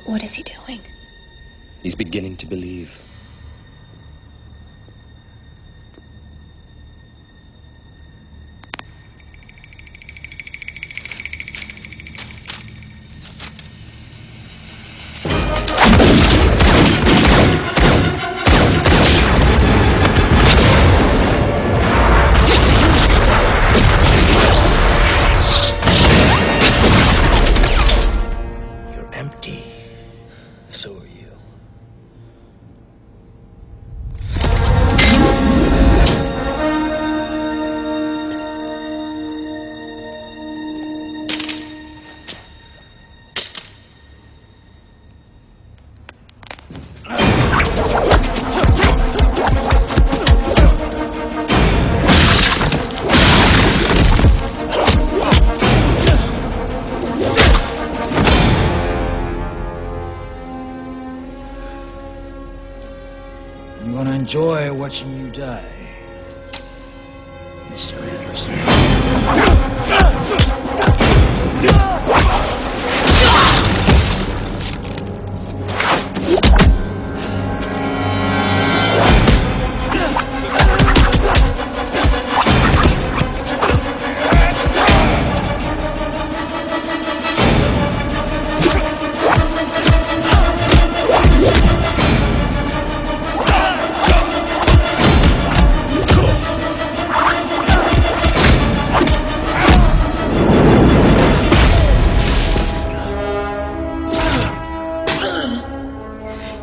What is he doing? He's beginning to believe. You're empty. So are you. I'm gonna enjoy watching you die, Mr. Anderson.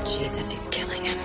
Jesus, he's killing him.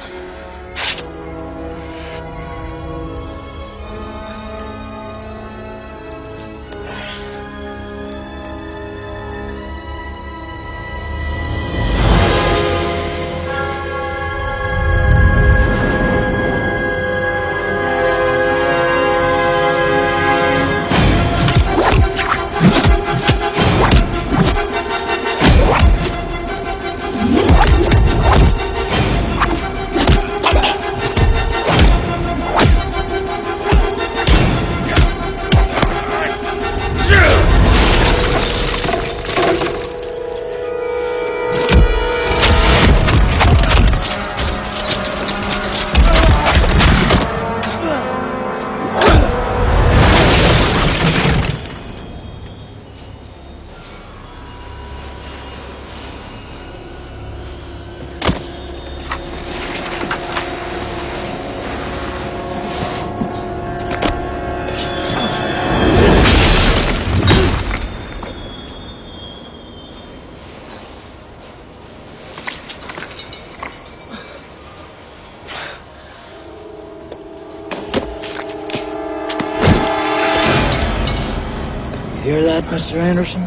You hear that, Mr. Anderson?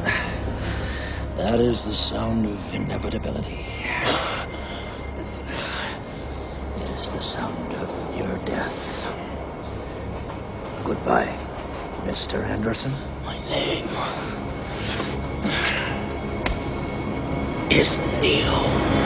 That is the sound of inevitability. It is the sound of your death. Goodbye, Mr. Anderson. My name is Neo.